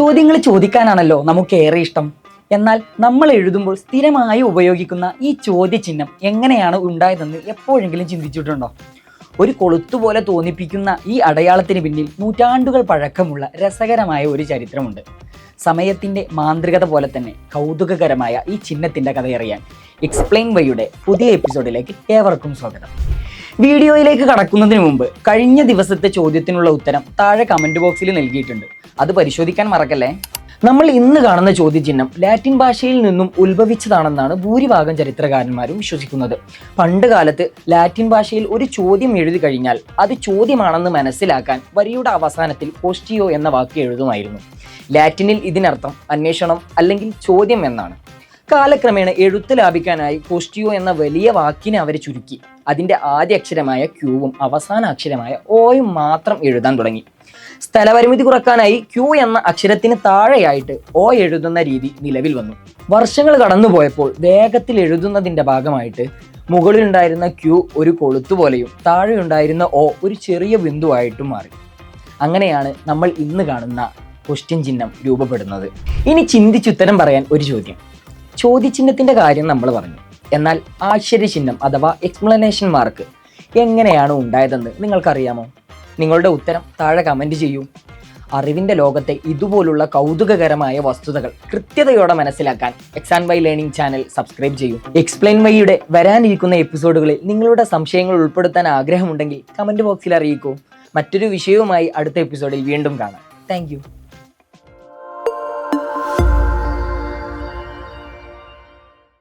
ചോദ്യങ്ങൾ ചോദിക്കാനാണല്ലോ നമുക്കേറെ ഇഷ്ടം. എന്നാൽ നമ്മൾ എഴുതുമ്പോൾ സ്ഥിരമായി ഉപയോഗിക്കുന്ന ഈ ചോദ്യചിഹ്നം എങ്ങനെയാണ് ഉണ്ടായതെന്ന് എപ്പോഴെങ്കിലും ചിന്തിച്ചിട്ടുണ്ടോ? ഒരു കൊളുത്തുപോലെ തോന്നിപ്പിക്കുന്ന ഈ അടയാളത്തിന് പിന്നിൽ നൂറ്റാണ്ടുകൾ പഴക്കമുള്ള രസകരമായ ഒരു ചരിത്രമുണ്ട്. സമയത്തിൻ്റെ മാന്ത്രികത പോലെ തന്നെ കൗതുകകരമായ ഈ ചിഹ്നത്തിൻ്റെ കഥയറിയാൻ എക്സ്പ്ലെയിൻ വൈയുടെ പുതിയ എപ്പിസോഡിലേക്ക് ഏവർക്കും സ്വാഗതം. വീഡിയോയിലേക്ക് കടക്കുന്നതിന് മുമ്പ് കഴിഞ്ഞ ദിവസത്തെ ചോദ്യത്തിനുള്ള ഉത്തരം താഴെ കമൻറ്റ് ബോക്സിൽ നൽകിയിട്ടുണ്ട്. അത് പരിശോധിക്കാൻ മറക്കല്ലേ. നമ്മൾ ഇന്ന് കാണുന്ന ചോദ്യചിഹ്നം ലാറ്റിൻ ഭാഷയിൽ നിന്നും ഉത്ഭവിച്ചതാണെന്നാണ് ഭൂരിഭാഗം ചരിത്രകാരന്മാരും വിശ്വസിക്കുന്നത്. പണ്ട് കാലത്ത് ലാറ്റിൻ ഭാഷയിൽ ഒരു ചോദ്യം എഴുതി കഴിഞ്ഞാൽ അത് ചോദ്യമാണെന്ന് മനസ്സിലാക്കാൻ വരിയുടെ അവസാനത്തിൽ ക്വസ്റ്റ്യോ എന്ന വാക്ക് എഴുതുമായിരുന്നു. ലാറ്റിനിൽ ഇതിനർത്ഥം അന്വേഷണം അല്ലെങ്കിൽ ചോദ്യം എന്നാണ്. കാലക്രമേണ എഴുത്ത് ലാഭിക്കാനായി ക്വസ്റ്റ്യോ എന്ന വലിയ വാക്കിനെ അവർ ചുരുക്കി അതിൻ്റെ ആദ്യ അക്ഷരമായ ക്യൂവും അവസാന അക്ഷരമായ ഓയും മാത്രം എഴുതാൻ തുടങ്ങി. സ്ഥലപരിമിതി കുറക്കാനായി ക്യൂ എന്ന അക്ഷരത്തിന് താഴെയായിട്ട് ഓ എഴുതുന്ന രീതി നിലവിൽ വന്നു. വർഷങ്ങൾ കടന്നുപോയപ്പോൾ വേഗത്തിൽ എഴുതുന്നതിൻ്റെ ഭാഗമായിട്ട് മുകളിലുണ്ടായിരുന്ന ക്യൂ ഒരു കൊളുത്തുപോലെയും താഴെയുണ്ടായിരുന്ന ഓ ഒരു ചെറിയ ബിന്ദുവായിട്ടും മാറി. അങ്ങനെയാണ് നമ്മൾ ഇന്ന് കാണുന്ന ക്വസ്റ്റ്യൻ ചിഹ്നം രൂപപ്പെടുന്നത്. ഇനി ചിന്തിച്ചുത്തരം പറയാൻ ഒരു ചോദ്യചിഹ്നത്തിൻ്റെ കാര്യം നമ്മൾ പറഞ്ഞു. എന്നാൽ ആശ്ചര്യചിഹ്നം അഥവാ എക്സ്പ്ലനേഷൻ മാർക്ക് എങ്ങനെയാണ് ഉണ്ടായതെന്ന് നിങ്ങൾക്കറിയാമോ? നിങ്ങളുടെ ഉത്തരം താഴെ കമൻറ്റ് ചെയ്യൂ. അറിവിൻ്റെ ലോകത്തെ ഇതുപോലുള്ള കൗതുകകരമായ വസ്തുതകൾ കൃത്യതയോടെ മനസ്സിലാക്കാൻ എക്സാൻ വൈ ലേണിംഗ് ചാനൽ സബ്സ്ക്രൈബ് ചെയ്യൂ. എക്സ്പ്ലെയിൻ വൈയുടെ വരാനിരിക്കുന്ന എപ്പിസോഡുകളിൽ നിങ്ങളുടെ സംശയങ്ങൾ ഉൾപ്പെടുത്താൻ ആഗ്രഹമുണ്ടെങ്കിൽ കമൻറ്റ് ബോക്സിൽ അറിയിക്കൂ. മറ്റൊരു വിഷയവുമായി അടുത്ത എപ്പിസോഡിൽ വീണ്ടും കാണാം. താങ്ക്